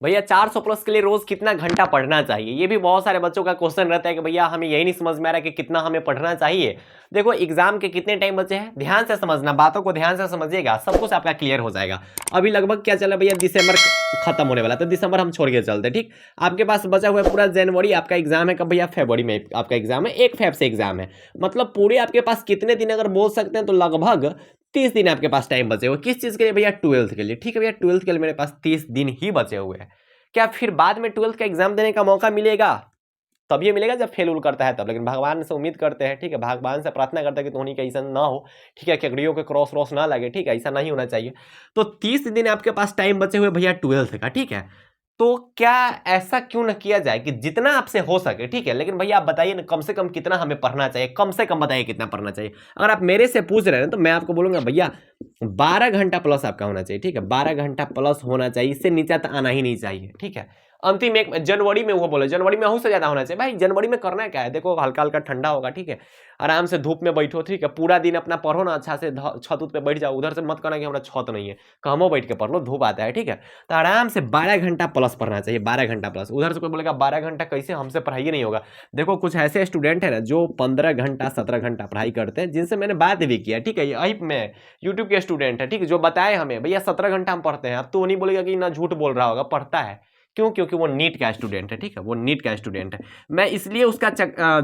भैया 400 प्लस के लिए रोज कितना घंटा पढ़ना चाहिए, ये भी बहुत सारे बच्चों का क्वेश्चन रहता है कि भैया हमें यही नहीं समझ में आ रहा है कि कितना हमें पढ़ना चाहिए। देखो एग्जाम के कितने टाइम बचे हैं, ध्यान से समझना, बातों को ध्यान से समझिएगा, सब कुछ आपका क्लियर हो जाएगा। अभी लगभग क्या चला भैया, दिसंबर खत्म होने वाला, तो दिसंबर हम छोड़ के चलते, ठीक। आपके पास बचा हुआ पूरा जनवरी, आपका एग्जाम है कब भैया, फरवरी में आपका एग्जाम है, 1 फेब से एग्जाम है। मतलब पूरे आपके पास कितने दिन अगर बोल सकते हैं तो लगभग 30 दिन आपके पास टाइम बचे हुए। किस चीज के लिए भैया, 12th के लिए, ठीक है भैया। 12th के लिए मेरे पास 30 दिन ही बचे हुए हैं। क्या फिर बाद में 12th का एग्जाम देने का मौका मिलेगा? तब ये मिलेगा जब फेल उल करता है तब। लेकिन भगवान से उम्मीद करते हैं, ठीक है, भगवान से प्रार्थना करते हैं कि धोनी का ऐसा ना हो, ठीक है, केकड़ियों के क्रॉस क्रॉस ना लगे, ठीक है, ऐसा नहीं होना चाहिए। तो 30 दिन आपके पास टाइम बचे हुए भैया 12th का, ठीक है। तो क्या ऐसा क्यों ना किया जाए कि जितना आपसे हो सके, ठीक है, लेकिन भैया आप बताइए ना कम से कम कितना हमें पढ़ना चाहिए, कम से कम बताइए कितना पढ़ना चाहिए। अगर आप मेरे से पूछ रहे हैं तो मैं आपको बोलूंगा भैया 12 घंटा प्लस आपका होना चाहिए, ठीक है, 12 घंटा प्लस होना चाहिए, इससे नीचे तो आना ही नहीं चाहिए, ठीक है। अंतिम एक जनवरी में, वो बोले जनवरी में उससे ज्यादा होना चाहिए। भाई जनवरी में करना क्या है, देखो हल्का हल्का ठंडा होगा, ठीक है, आराम से धूप में बैठो, ठीक है, पूरा दिन अपना पढ़ो ना, अच्छा से छत उत पे बैठ जाओ, उधर से मत करना कि हमारा छत नहीं है, कहमो बैठ के पढ़ लो, धूप आता है, ठीक है। तो आराम से 12 घंटा प्लस पढ़ना चाहिए, 12 घंटा प्लस। उधर से कोई बोलेगा 12 घंटा कैसे, हमसे पढ़ाई नहीं होगा। देखो कुछ ऐसे स्टूडेंट है ना जो 15 घंटा 17 घंटा पढ़ाई करते हैं, जिनसे मैंने बात भी किया, ठीक है, यही में यूट्यूब के स्टूडेंट है, ठीक है, जो बताए हमें भैया 17 घंटा हम पढ़ते हैं। अब तो नहीं बोलेगा कि ना झूठ बोल रहा होगा, पढ़ता है। क्यों? क्योंकि वो नीट का स्टूडेंट है, ठीक है, वो नीट का स्टूडेंट है। मैं इसलिए उसका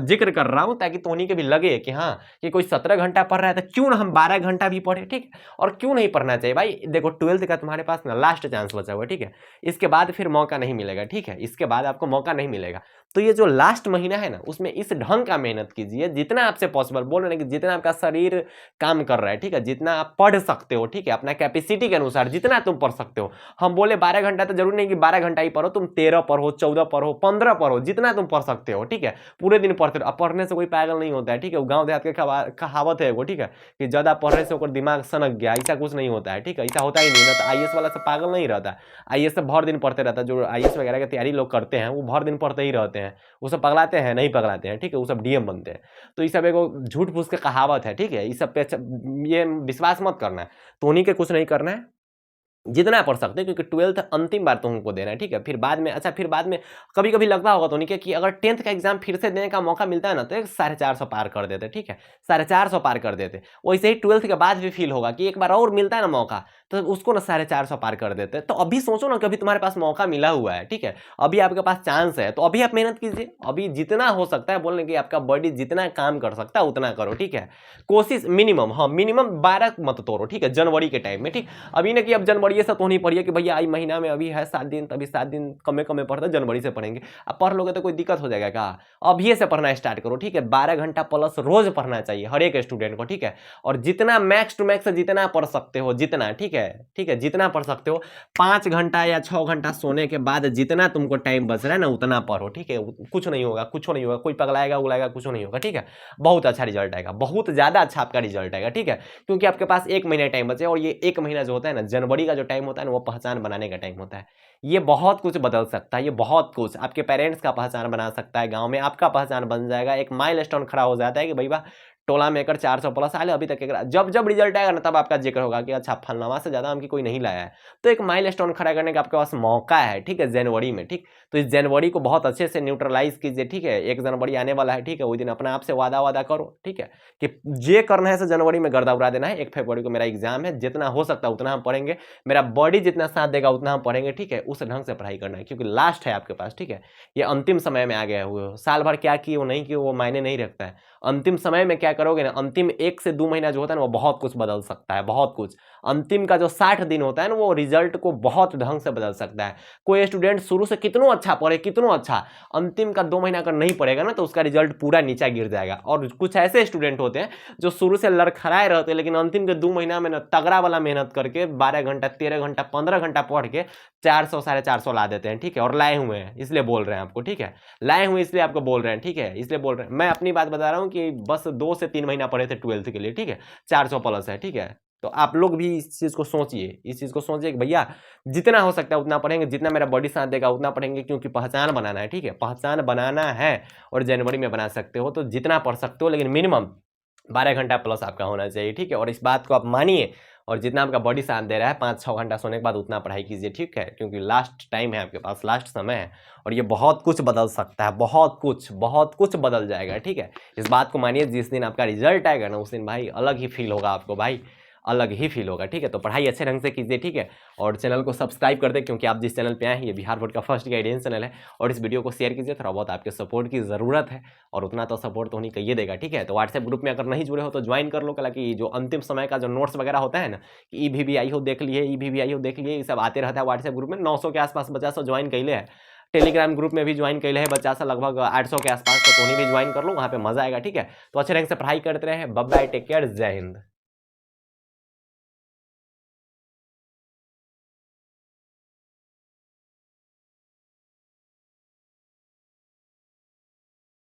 जिक्र कर रहा हूं ताकि टोनी के भी लगे कि हाँ कि कोई 17 घंटा पढ़ रहा है तो क्यों ना हम 12 घंटा भी पढ़े, ठीक है। और क्यों नहीं पढ़ना चाहिए भाई, देखो 12th का तुम्हारे पास ना लास्ट चांस बचा हुआ है, ठीक है। इसके बाद फिर मौका नहीं मिलेगा, ठीक है, इसके बाद आपको मौका नहीं मिलेगा। तो ये जो लास्ट महीना है ना, उसमें इस ढंग का मेहनत कीजिए जितना आपसे पॉसिबल, बोल रहे हैं कि जितना आपका शरीर काम कर रहा है, ठीक है, जितना आप पढ़ सकते हो, ठीक है, अपना कैपेसिटी के अनुसार जितना तुम पढ़ सकते हो। हम बोले 12 घंटा तो जरूरी नहीं कि 12 घंटा ही पढ़ो, तुम 13 पढ़ो, 14 पढ़ो, 15 पढ़ो, जितना तुम पढ़ सकते हो, ठीक है। पूरे दिन पढ़ते रहो। अब पढ़ने से कोई पागल नहीं होता है, ठीक है, गाँव देहात के कहावत है वो, ठीक है, कि ज्यादा पढ़ने से ओकर दिमाग सनक गया, ऐसा कुछ नहीं होता है, ठीक है, ऐसा होता ही नहीं ना। तो आईएएस वाला से पागल नहीं रहता, आईएएस से भर दिन पढ़ते रहता है। जो आईएएस वगैरह की तैयारी लोग करते हैं वो भर दिन पढ़ते ही रहते हैं, वो सब पगलाते हैं नहीं पगलाते हैं, ठीक है, वो सब डीएम बनते हैं। तो ये सब एक झूठ फूस के कहावत है, ठीक है, इस सब पे ये विश्वास मत करना है। तो उन्हीं के कुछ नहीं करना है, जितना पढ़ सकते हैं, क्योंकि 12th अंतिम बार तुमको देना है, ठीक है। फिर बाद में, अच्छा फिर बाद में कभी कभी लगता होगा तो नहीं कि अगर 10th का एग्जाम फिर से देने का मौका मिलता है ना, तो 450 पार कर देते, ठीक है, 450 पार कर देते। वैसे ही 12th के बाद भी फील होगा कि एक बार और मिलता है ना मौका, तो उसको ना 450 पार कर देते। तो अभी सोचो ना, कभी तुम्हारे पास मौका मिला हुआ है, ठीक है, अभी आपके पास चांस है, तो अभी आप मेहनत कीजिए, अभी जितना हो सकता है, बोलने की आपका बॉडी जितना काम कर सकता है उतना करो, ठीक है। कोशिश मिनिमम, हाँ मिनिमम 12 मत तोड़ो, ठीक है, जनवरी के टाइम में, ठीक। अभी ना कि अब जनवरी से तो नहीं पढ़िए कि भैया आई महीना में अभी है 7 दिन, तभी 7 दिन कमे कमे पढ़ते, जनवरी से पढ़ेंगे। अब पढ़ लोगे तो कोई दिक्कत हो जाएगा क्या? अभी से पढ़ना स्टार्ट करो, ठीक है। 12 घंटा प्लस रोज पढ़ना चाहिए हर एक स्टूडेंट को, ठीक है। और जितना मैक्स टू मैक्स जितना पढ़ सकते हो, जितना, ठीक है, ठीक है, जितना पढ़ सकते हो। 5 घंटा या 6 घंटा सोने के बाद जितना तुमको टाइम बच रहा है ना उतना पढ़ो, ठीक है। कुछ नहीं होगा, कुछ नहीं होगा, कोई पगलाएगा उगलाएगा कुछ नहीं होगा, ठीक है। बहुत अच्छा रिजल्ट आएगा, बहुत ज्यादा अच्छा आपका रिजल्ट आएगा, ठीक है। क्योंकि आपके पास 1 महीना टाइम बचे, और ये 1 महीना जो होता है ना, जनवरी का जो टाइम होता है ना, वो पहचान बनाने का टाइम होता है। ये बहुत कुछ बदल सकता है, ये बहुत कुछ आपके पेरेंट्स का पहचान बना सकता है, गांव में आपका पहचान बन जाएगा, एक माइलस्टोन खड़ा हो जाता है कि भाई टोला में एकर 400 प्लस आए, अभी तक जब जब रिजल्ट आएगा ना तब आपका जिक्र होगा कि अच्छा फलनामा से ज्यादा हमकी कोई नहीं लाया है। तो एक माइलस्टोन खड़ा करने का आपके पास मौका है, ठीक है, जनवरी में, ठीक। तो इस जनवरी को बहुत अच्छे से न्यूट्रलाइज कीजिए, ठीक है। 1 जनवरी आने वाला है, ठीक है, उस दिन अपने आप से वादा करो, ठीक है, कि जे करना है जनवरी में गर्दा उड़ा देना है। 1 फरवरी को मेरा एग्जाम है, जितना हो सकता है उतना हम पढ़ेंगे, मेरा बॉडी जितना साथ देगा उतना हम पढ़ेंगे, ठीक है। उस ढंग से पढ़ाई करना है, क्योंकि लास्ट है आपके पास, ठीक है। ये अंतिम समय में आ गया हुए, साल भर क्या किए वो नहीं किए वो मायने नहीं रखता है। अंतिम समय में क्या करोगे ना, अंतिम 1 से 2 महीना जो होता है ना, वो बहुत कुछ बदल सकता है, बहुत कुछ। अंतिम का जो 60 दिन होता है ना, वो रिजल्ट को बहुत ढंग से बदल सकता है। कोई स्टूडेंट शुरू से कितना अच्छा पढ़े, कितना अच्छा, अंतिम का 2 महीना अगर नहीं पढ़ेगा ना तो उसका रिजल्ट पूरा नीचा गिर जाएगा। और कुछ ऐसे स्टूडेंट होते हैं जो शुरू से लड़खड़ाए रहते हैं, लेकिन अंतिम के 2 महीना में ना तगड़ा वाला मेहनत करके 12 घंटा 13 घंटा 15 घंटा पढ़ के 400 450 ला देते हैं, ठीक है। और लाए हुए हैं इसलिए बोल रहे हैं आपको, ठीक है, लाए हुए इसलिए आपको बोल रहे हैं, ठीक है, इसलिए बोल रहे हैं। मैं अपनी बात बता रहा हूँ कि बस 2 से 3 महीना पढ़े थे 12th के लिए, ठीक है, 400 प्लस है, ठीक है। तो आप लोग भी इस चीज को सोचिए, इस चीज को सोचिए कि भैया जितना हो सकता है उतना पढ़ेंगे, जितना मेरा बॉडी साथ देगा उतना पढ़ेंगे, क्योंकि पहचान बनाना है, ठीक है, पहचान बनाना है। और जनवरी में बना सकते हो तो जितना पढ़ सकते हो, लेकिन मिनिमम 12 घंटा प्लस आपका होना चाहिए, ठीक है। और इस बात को आप मानिए, और जितना आपका बॉडी साथ दे रहा है 5-6 घंटा सोने के बाद उतना पढ़ाई कीजिए, ठीक है, क्योंकि लास्ट टाइम है आपके पास, लास्ट समय है और ये बहुत कुछ बदल सकता है, बहुत कुछ बदल जाएगा, ठीक है। इस बात को मानिए, जिस दिन आपका रिजल्ट आएगा ना उस दिन भाई अलग ही फील होगा आपको, भाई अलग ही फील होगा, ठीक है। तो पढ़ाई अच्छे ढंग से कीजिए, ठीक है, और चैनल को सब्सक्राइब कर दे, क्योंकि आप जिस चैनल पे आए हैं ये बिहार बोर्ड का फर्स्ट गाइडेंस चैनल है। और इस वीडियो को शेयर कीजिए, थोड़ा बहुत आपके सपोर्ट की ज़रूरत है और उतना तो सपोर्ट तो नहीं कहिए देगा, ठीक है। तो व्हाट्सएप ग्रुप में अगर नहीं जुड़े हो तो ज्वाइन कर लो, हालांकि जो अंतिम समय का जो नोट्स वगैरह होता है ना कि EVVI हो देख लिए, EVVI हो देख लिए, ये सब आते रहता है व्हाट्सएप ग्रुप में। 900 के आसपास बच्चा सब ज्वाइन कैले है। टेलीग्राम ग्रुप में भी ज्वाइन कैले है बच्चा सा लगभग 800 के आसपास, तो उन्हें भी ज्वाइन कर लो, वहाँ पे मजा आएगा, ठीक है। तो अच्छे ढंग से पढ़ाई करते रहे, बाय बाय, टेक केयर, जय हिंद।